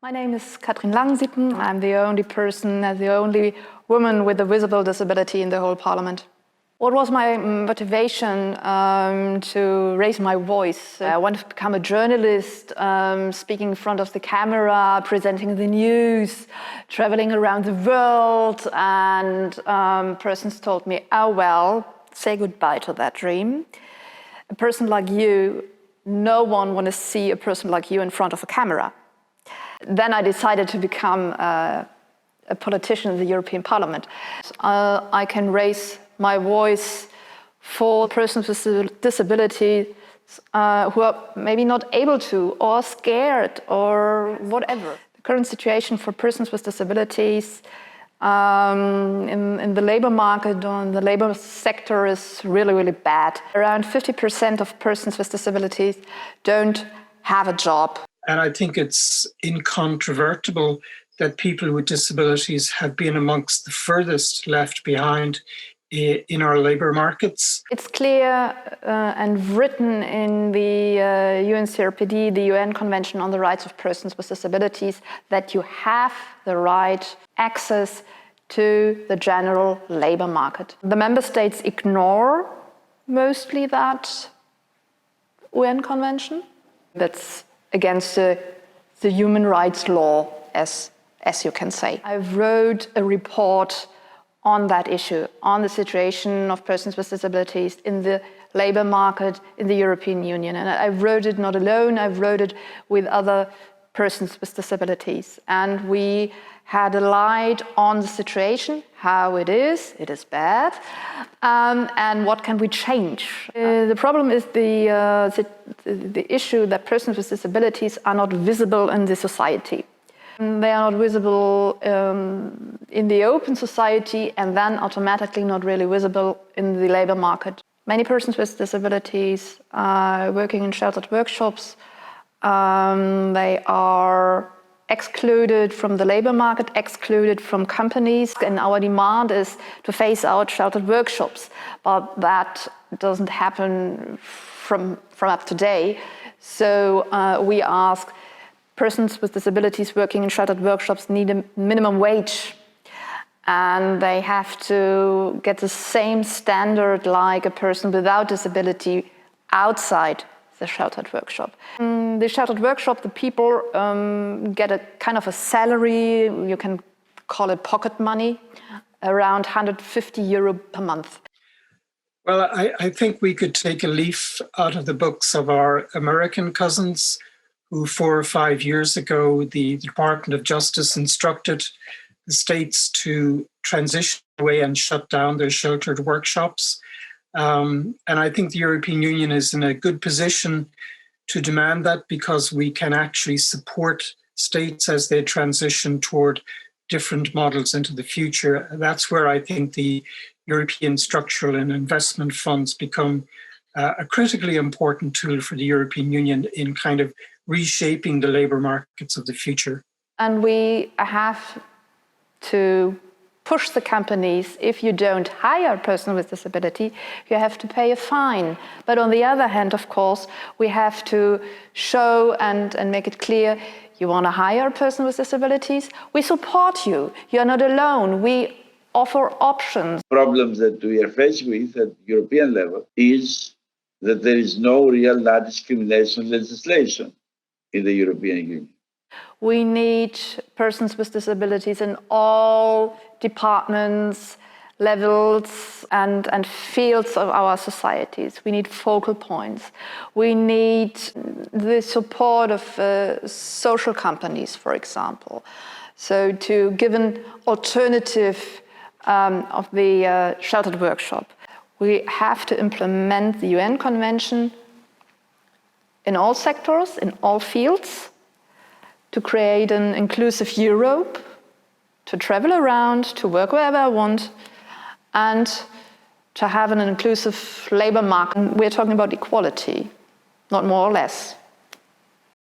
My name is Katrin Langensiepen. I'm the only person, the only woman with a visible disability in the whole parliament. What was my motivation to raise my voice? I wanted to become a journalist, speaking in front of the camera, presenting the news, traveling around the world, and persons told me, oh well, say goodbye to that dream. A person like you, no one wants to see a person like you in front of a camera. Then I decided to become a politician in the European Parliament. I can raise my voice for persons with disabilities who are maybe not able to, or scared, or whatever. The current situation for persons with disabilities in the labor market or in the labor sector is really, really bad. Around 50% of persons with disabilities don't have a job. And I think it's incontrovertible that people with disabilities have been amongst the furthest left behind in our labour markets. It's clear and written in the UN-CRPD, the UN Convention on the Rights of Persons with Disabilities, that you have the right access to the general labour market. The member states ignore mostly that UN Convention. That's against the human rights law, as you can say. I wrote a report on that issue, on the situation of persons with disabilities in the labour market in the European Union. And I wrote it not alone, I wrote it with other persons with disabilities. And we had a light on the situation, how it is bad, and what can we change. The problem is the issue that persons with disabilities are not visible in the society. They are not visible in the open society and then automatically not really visible in the labour market. Many persons with disabilities are working in sheltered workshops. They are excluded from the labour market, excluded from companies, and our demand is to phase out sheltered workshops. But that doesn't happen from up to today. So we ask, persons with disabilities working in sheltered workshops need a minimum wage, and they have to get the same standard like a person without disability outside the sheltered workshop. In the sheltered workshop, the people get a kind of a salary, you can call it pocket money, around €150 per month. Well, I think we could take a leaf out of the books of our American cousins who 4 or 5 years ago, the Department of Justice instructed the states to transition away and shut down their sheltered workshops. And I think the European Union is in a good position to demand that, because we can actually support states as they transition toward different models into the future. That's where I think the European structural and investment funds become a critically important tool for the European Union in kind of reshaping the labour markets of the future. And we have to push the companies. If you don't hire a person with disability, you have to pay a fine. But on the other hand, of course, we have to show and make it clear, you want to hire a person with disabilities? We support you. You are not alone. We offer options. Problems that we are faced with at European level is that there is no real non-discrimination legislation in the European Union. We need persons with disabilities in all departments, levels and fields of our societies. We need focal points. We need the support of social companies, for example. So to give an alternative of the sheltered workshop. We have to implement the UN Convention in all sectors, in all fields, to create an inclusive Europe, to travel around, to work wherever I want, and to have an inclusive labour market. We're talking about equality, not more or less.